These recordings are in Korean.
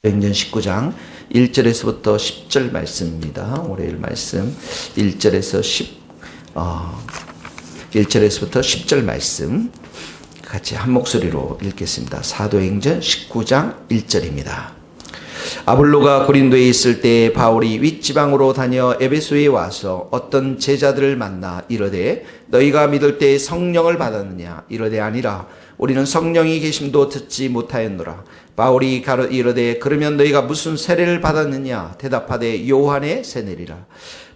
사도행전 19장 1절에서부터 10절 말씀입니다. 월요일 말씀 1절에서부터 10절 말씀 같이 한 목소리로 읽겠습니다. 사도행전 19장 1절입니다. 아볼로가 고린도에 있을 때 바울이 윗지방으로 다녀 에베소에 와서 어떤 제자들을 만나 이르되 너희가 믿을 때 성령을 받았느냐? 이르되 아니라 우리는 성령이 계심도 듣지 못하였노라. 바울이 이르되 그러면 너희가 무슨 세례를 받았느냐? 대답하되 요한의 세례리라.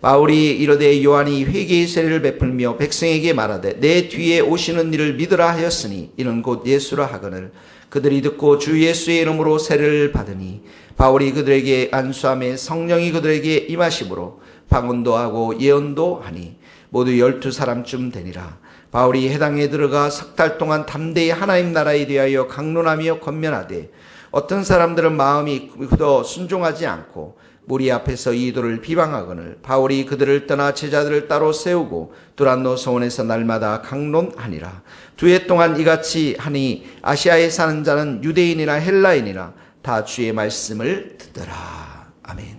바울이 이르되 요한이 회개의 세례를 베풀며 백성에게 말하되 내 뒤에 오시는 이를 믿으라 하였으니 이는 곧 예수라 하거늘 그들이 듣고 주 예수의 이름으로 세례를 받으니 바울이 그들에게 안수함에 성령이 그들에게 임하심으로 방언도 하고 예언도 하니 모두 12사람쯤 되니라. 바울이 해당에 들어가 석 달 동안 담대히 하나님 나라에 대하여 강론하며 권면하되 어떤 사람들은 마음이 굳어 순종하지 않고 무리 앞에서 이도를 비방하거늘 바울이 그들을 떠나 제자들을 따로 세우고 두란노 서원에서 날마다 강론하니라. 2해 동안 이같이 하니 아시아에 사는 자는 유대인이나 헬라인이나 다 주의 말씀을 듣더라. 아멘.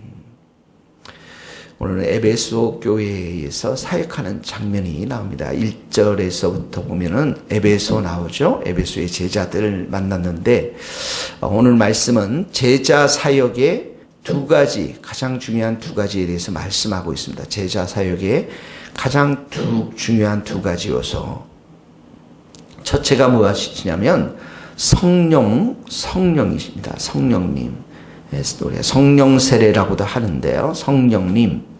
오늘은 에베소 교회에서 사역하는 장면이 나옵니다. 1절에서부터 보면은 에베소 나오죠. 에베소의 제자들을 만났는데 오늘 말씀은 제자 사역의 두 가지, 가장 중요한 두 가지에 대해서 말씀하고 있습니다. 제자 사역의 가장 중요한 두 가지 요소. 첫째가 무엇이냐면 성령이십니다. 성령님. 우리가 성령 세례라고도 하는데요. 성령님.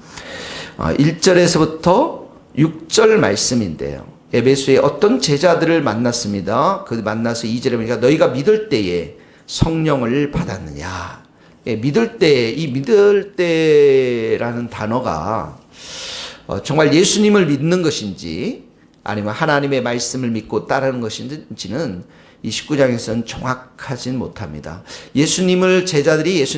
1절에서부터 6절 말씀인데요. 에베소에 어떤 제자들을 만났습니다. 그 만나서 2절에 보니까 너희가 믿을 때에 성령을 받았느냐. 믿을 때, 이 믿을 때라는 단어가 정말 예수님을 믿는 것인지 아니면 하나님의 말씀을 믿고 따르는 것인지는 이 19장에서는 정확하진 못합니다. 예수님의 제자들도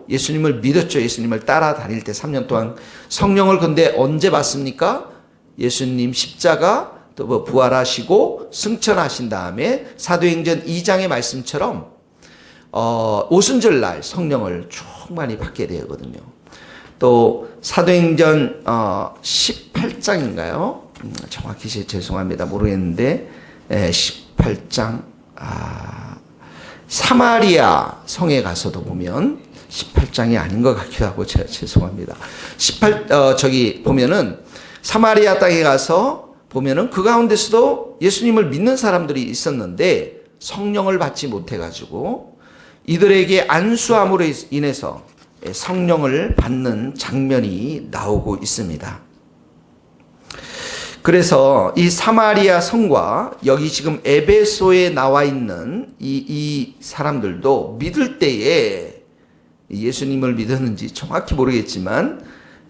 예수님을 믿었죠. 예수님을 따라다닐 때 3년 동안 성령을 근데 언제 받습니까? 예수님 십자가 또 부활하시고 승천하신 다음에 사도행전 2장의 말씀처럼 오순절 날 성령을 충만히 받게 되거든요. 또 사도행전 18장인가요? 정확히 죄송합니다. 모르겠는데 18장 사마리아 성에 가서도 보면 18장이 아닌 것 같기도 하고 제가 죄송합니다. 보면은 사마리아 땅에 가서 보면은 그 가운데서도 예수님을 믿는 사람들이 있었는데 성령을 받지 못해가지고 이들에게 안수함으로 인해서 성령을 받는 장면이 나오고 있습니다. 그래서 이 사마리아 성과 여기 지금 에베소에 나와 있는 이 사람들도 믿을 때에 예수님을 믿었는지 정확히 모르겠지만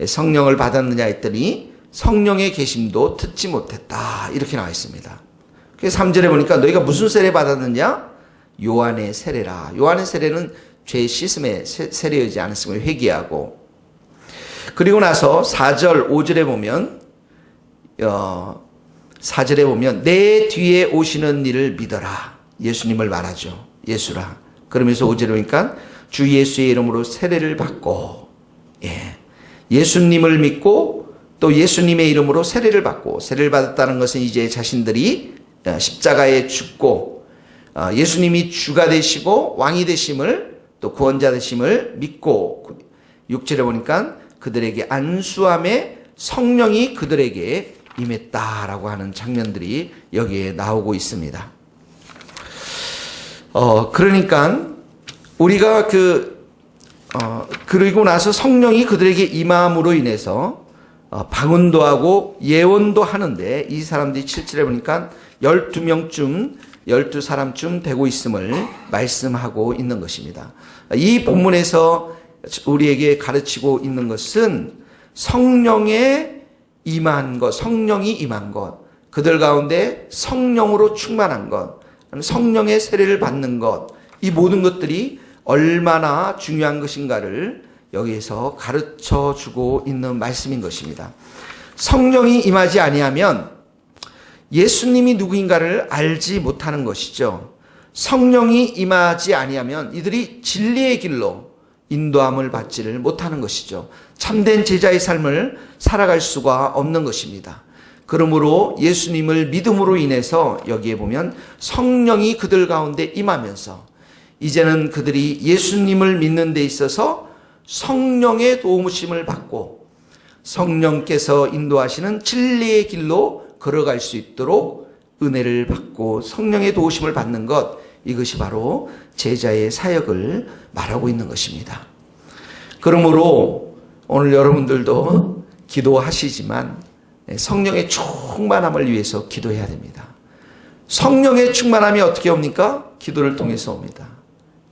성령을 받았느냐 했더니 성령의 계심도 듣지 못했다. 이렇게 나와 있습니다. 그래서 3절에 보니까 너희가 무슨 세례 받았느냐? 요한의 세례라. 요한의 세례는 죄 씻음의 세례이지 않았음을 회개하고 그리고 나서 4절 5절에 보면 4절에 보면 내 뒤에 오시는 이를 믿어라. 예수님을 말하죠. 예수라. 그러면서 5절에 보니까 주 예수의 이름으로 세례를 받고 예수님을 믿고 또 예수님의 이름으로 세례를 받고 세례를 받았다는 것은 이제 자신들이 십자가에 죽고 예수님이 주가 되시고 왕이 되심을 또 구원자 되심을 믿고 6절에 보니까 그들에게 안수함에 성령이 그들에게 임했다라고 하는 장면들이 여기에 나오고 있습니다. 그러니까 우리가 그리고 나서 성령이 그들에게 임함으로 인해서 방언도 하고 예언도 하는데 이 사람들이 7절에 보니까 12사람쯤 되고 있음을 말씀하고 있는 것입니다. 이 본문에서 우리에게 가르치고 있는 것은 성령이 임한 것, 그들 가운데 성령으로 충만한 것, 성령의 세례를 받는 것, 이 모든 것들이 얼마나 중요한 것인가를 여기에서 가르쳐 주고 있는 말씀인 것입니다. 성령이 임하지 아니하면 예수님이 누구인가를 알지 못하는 것이죠. 성령이 임하지 아니하면 이들이 진리의 길로 인도함을 받지를 못하는 것이죠. 참된 제자의 삶을 살아갈 수가 없는 것입니다. 그러므로 예수님을 믿음으로 인해서 여기에 보면 성령이 그들 가운데 임하면서 이제는 그들이 예수님을 믿는 데 있어서 성령의 도우심을 받고 성령께서 인도하시는 진리의 길로 걸어갈 수 있도록 은혜를 받고 성령의 도우심을 받는 것, 이것이 바로 제자의 사역을 말하고 있는 것입니다. 그러므로 오늘 여러분들도 기도하시지만 성령의 충만함을 위해서 기도해야 됩니다. 성령의 충만함이 어떻게 옵니까? 기도를 통해서 옵니다.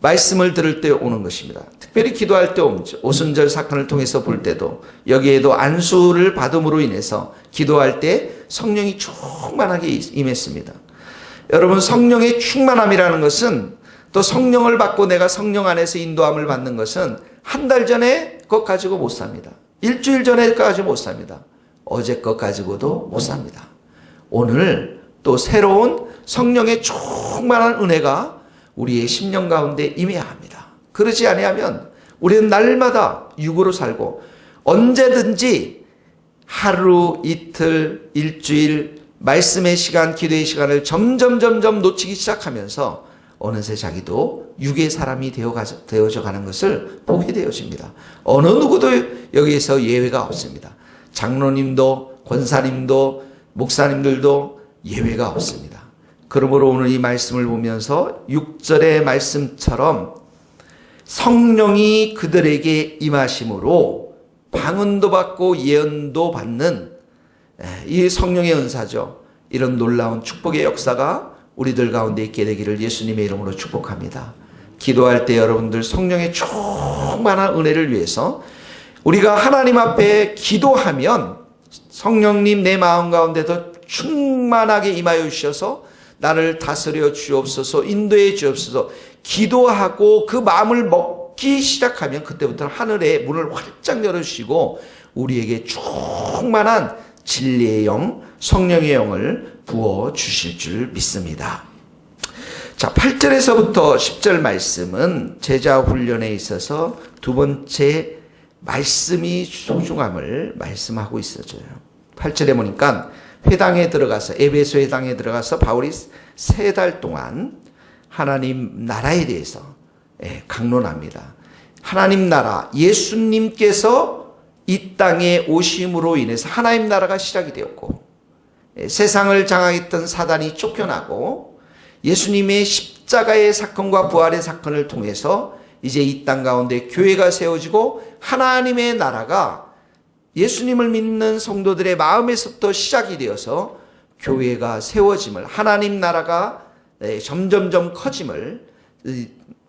말씀을 들을 때 오는 것입니다. 특별히 기도할 때 오죠. 오순절 사건을 통해서 볼 때도 여기에도 안수를 받음으로 인해서 기도할 때 성령이 충만하게 임했습니다. 여러분, 성령의 충만함이라는 것은 또 성령을 받고 내가 성령 안에서 인도함을 받는 것은 한 달 전에 것 가지고 못 삽니다. 일주일 전에 것 가지고 못 삽니다. 어제 것 가지고도 못 삽니다. 오늘 또 새로운 성령의 충만한 은혜가 우리의 심령 가운데 임해야 합니다. 그러지 아니하면 우리는 날마다 육으로 살고 언제든지 하루, 이틀, 일주일 말씀의 시간, 기도의 시간을 점점 놓치기 시작하면서 어느새 자기도 육의 사람이 되어져 가는 것을 보게 되어집니다. 어느 누구도 여기에서 예외가 없습니다. 장로님도 권사님도 목사님들도 예외가 없습니다. 그러므로 오늘 이 말씀을 보면서 6절의 말씀처럼 성령이 그들에게 임하심으로 방언도 받고 예언도 받는 이 성령의 은사죠. 이런 놀라운 축복의 역사가 우리들 가운데 있게 되기를 예수님의 이름으로 축복합니다. 기도할 때 여러분들 성령의 충만한 은혜를 위해서 우리가 하나님 앞에 기도하면 성령님 내 마음 가운데 더 충만하게 임하여 주셔서 나를 다스려 주옵소서, 인도해 주옵소서 기도하고 그 마음을 먹기 시작하면 그때부터는 하늘의 문을 활짝 열어주시고 우리에게 충만한 진리의 영, 성령의 영을 부어주실 줄 믿습니다. 자, 8절에서부터 10절 말씀은 제자 훈련에 있어서 두 번째 말씀이 소중함을 말씀하고 있어져요. 8절에 보니까 회당에 들어가서 에베소 회당에 들어가서 바울이 3달 동안 하나님 나라에 대해서 강론합니다. 하나님 나라, 예수님께서 이 땅에 오심으로 인해서 하나님 나라가 시작이 되었고 세상을 장악했던 사단이 쫓겨나고 예수님의 십자가의 사건과 부활의 사건을 통해서 이제 이 땅 가운데 교회가 세워지고 하나님의 나라가 예수님을 믿는 성도들의 마음에서부터 시작이 되어서 교회가 세워짐을, 하나님 나라가 점점점 커짐을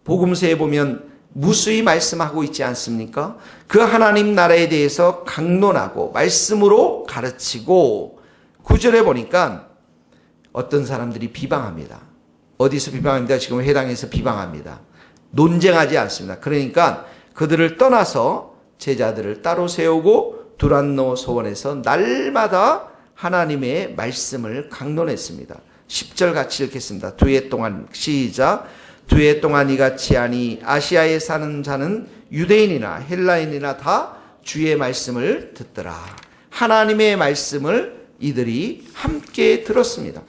복음서에 보면 무수히 말씀하고 있지 않습니까? 그 하나님 나라에 대해서 강론하고 말씀으로 가르치고 9절에 보니까 어떤 사람들이 비방합니다. 어디서 비방합니다? 지금 회당에서 비방합니다. 논쟁하지 않습니다. 그러니까 그들을 떠나서 제자들을 따로 세우고 두란노 소원에서 날마다 하나님의 말씀을 강론했습니다. 10절 같이 읽겠습니다. 두 해 동안 시작. 두 해 동안 이같이 하니 아시아에 사는 자는 유대인이나 헬라인이나 다 주의 말씀을 듣더라. 하나님의 말씀을 이들이 함께 들었습니다.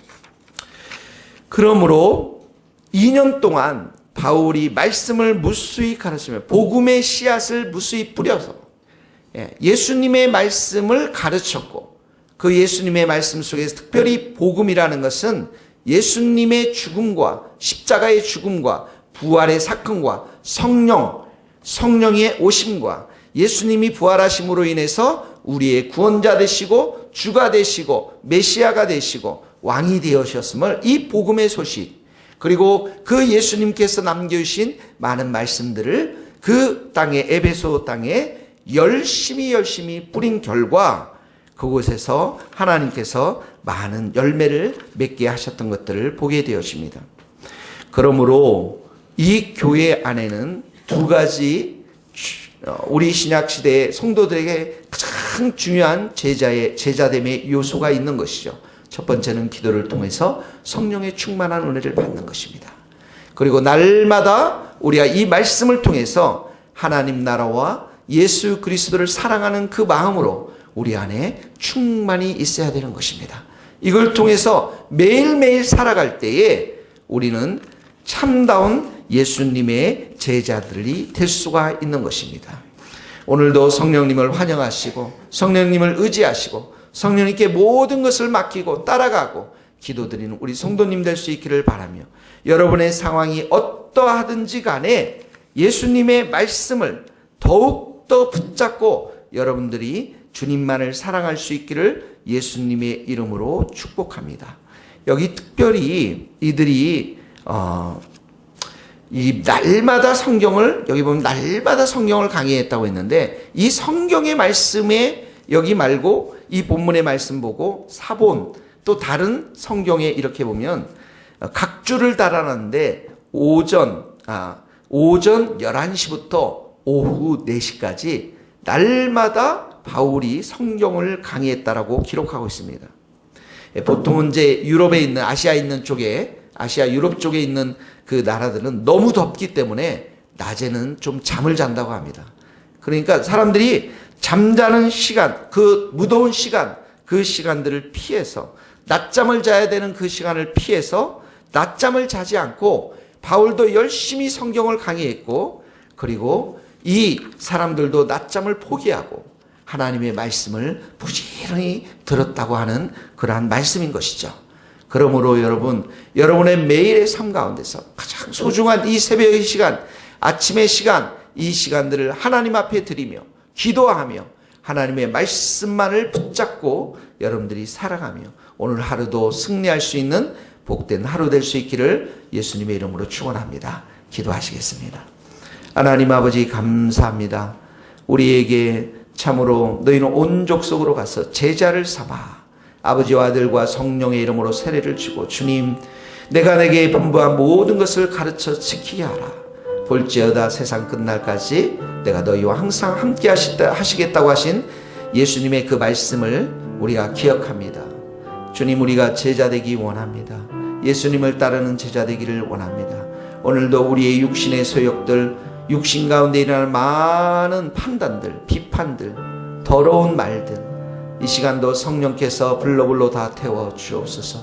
그러므로 2년 동안 바울이 말씀을 무수히 가르치며 복음의 씨앗을 무수히 뿌려서 예수님의 말씀을 가르쳤고 그 예수님의 말씀 속에서 특별히 복음이라는 것은 예수님의 죽음과 십자가의 죽음과 부활의 사건과 성령의 오심과 예수님이 부활하심으로 인해서 우리의 구원자 되시고 주가 되시고 메시아가 되시고 왕이 되으셨음을 이 복음의 소식 그리고 그 예수님께서 남겨주신 많은 말씀들을 그 땅에 에베소 땅에 열심히 뿌린 결과 그곳에서 하나님께서 많은 열매를 맺게 하셨던 것들을 보게 되어집니다. 그러므로 이 교회 안에는 두 가지 우리 신약시대의 성도들에게 가장 중요한 제자됨의 요소가 있는 것이죠. 첫 번째는 기도를 통해서 성령의 충만한 은혜를 받는 것입니다. 그리고 날마다 우리가 이 말씀을 통해서 하나님 나라와 예수 그리스도를 사랑하는 그 마음으로 우리 안에 충만히 있어야 되는 것입니다. 이걸 통해서 매일매일 살아갈 때에 우리는 참다운 예수님의 제자들이 될 수가 있는 것입니다. 오늘도 성령님을 환영하시고 성령님을 의지하시고 성령님께 모든 것을 맡기고 따라가고 기도드리는 우리 성도님 될 수 있기를 바라며, 여러분의 상황이 어떠하든지 간에 예수님의 말씀을 더욱더 붙잡고 여러분들이 주님만을 사랑할 수 있기를 예수님의 이름으로 축복합니다. 여기 특별히 이들이 이 날마다 성경을, 여기 보면 날마다 성경을 강의했다고 했는데, 이 성경의 말씀에 여기 말고 이 본문의 말씀 보고 사본 또 다른 성경에 이렇게 보면 각 주를 달아놨는데 오전 11시부터 오후 4시까지 날마다 바울이 성경을 강의했다라고 기록하고 있습니다. 보통은 이제 유럽에 있는, 아시아 있는 쪽에, 아시아 유럽 쪽에 있는 그 나라들은 너무 덥기 때문에 낮에는 좀 잠을 잔다고 합니다. 그러니까 사람들이 잠자는 시간, 그 무더운 시간, 그 시간들을 피해서, 낮잠을 자야 되는 그 시간을 피해서 낮잠을 자지 않고 바울도 열심히 성경을 강의했고, 그리고 이 사람들도 낮잠을 포기하고 하나님의 말씀을 부지런히 들었다고 하는 그러한 말씀인 것이죠. 그러므로 여러분, 여러분의 매일의 삶 가운데서 가장 소중한 이 새벽의 시간, 아침의 시간, 이 시간들을 하나님 앞에 드리며 기도하며 하나님의 말씀만을 붙잡고 여러분들이 살아가며 오늘 하루도 승리할 수 있는 복된 하루 될 수 있기를 예수님의 이름으로 축원합니다. 기도하시겠습니다. 하나님 아버지, 감사합니다. 우리에게 참으로 너희는 온 족속으로 가서 제자를 삼아 아버지와 아들과 성령의 이름으로 세례를 주고, 주님, 내가 내게 분부한 모든 것을 가르쳐 지키게 하라. 볼지어다 세상 끝날까지 내가 너희와 항상 함께 하시겠다고 하신 예수님의 그 말씀을 우리가 기억합니다. 주님, 우리가 제자 되기 원합니다. 예수님을 따르는 제자 되기를 원합니다. 오늘도 우리의 육신의 소욕들, 육신 가운데 일어나는 많은 판단들, 비판들, 더러운 말들, 이 시간도 성령께서 불로불로 다 태워 주옵소서.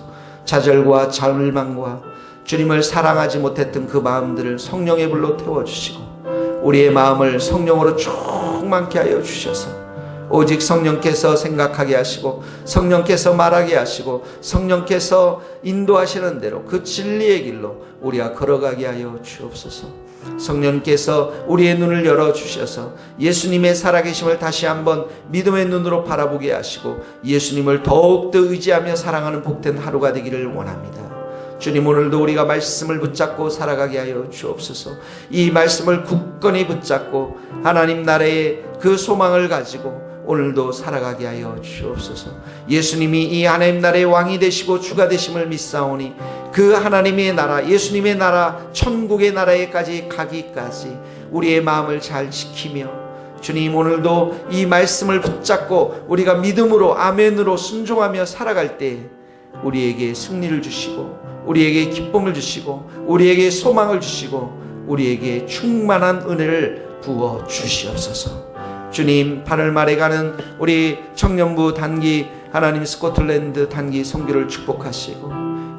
좌절과 절망과 주님을 사랑하지 못했던 그 마음들을 성령의 불로 태워주시고, 우리의 마음을 성령으로 충만케 하여 주셔서 오직 성령께서 생각하게 하시고 성령께서 말하게 하시고 성령께서 인도하시는 대로 그 진리의 길로 우리가 걸어가게 하여 주옵소서. 성령께서 우리의 눈을 열어주셔서 예수님의 살아계심을 다시 한번 믿음의 눈으로 바라보게 하시고 예수님을 더욱더 의지하며 사랑하는 복된 하루가 되기를 원합니다. 주님, 오늘도 우리가 말씀을 붙잡고 살아가게 하여 주옵소서. 이 말씀을 굳건히 붙잡고 하나님 나라의 그 소망을 가지고 오늘도 살아가게 하여 주옵소서. 예수님이 이 하나님 나라의 왕이 되시고 주가 되심을 믿사오니 그 하나님의 나라, 예수님의 나라, 천국의 나라에까지 가기까지 우리의 마음을 잘 지키며, 주님, 오늘도 이 말씀을 붙잡고 우리가 믿음으로 아멘으로 순종하며 살아갈 때 우리에게 승리를 주시고 우리에게 기쁨을 주시고 우리에게 소망을 주시고 우리에게 충만한 은혜를 부어 주시옵소서. 주님, 8월 말에 가는 우리 청년부 단기, 하나님 스코틀랜드 단기 선교를 축복하시고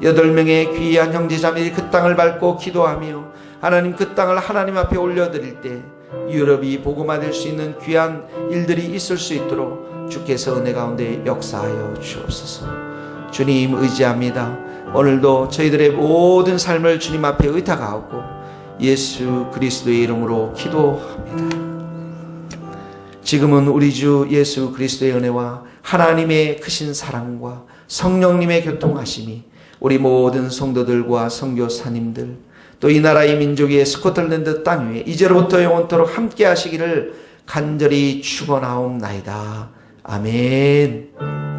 8명의 귀한 형제자매들이 그 땅을 밟고 기도하며 하나님 그 땅을 하나님 앞에 올려드릴 때 유럽이 복음화될 수 있는 귀한 일들이 있을 수 있도록 주께서 은혜 가운데 역사하여 주옵소서. 주님, 의지합니다. 오늘도 저희들의 모든 삶을 주님 앞에 의탁하고 예수 그리스도의 이름으로 기도합니다. 지금은 우리 주 예수 그리스도의 은혜와 하나님의 크신 사랑과 성령님의 교통하심이 우리 모든 성도들과 선교사님들, 또 이 나라의 민족의 스코틀랜드 땅 위에 이제로부터 영원토록 함께 하시기를 간절히 축원하옵나이다. 아멘.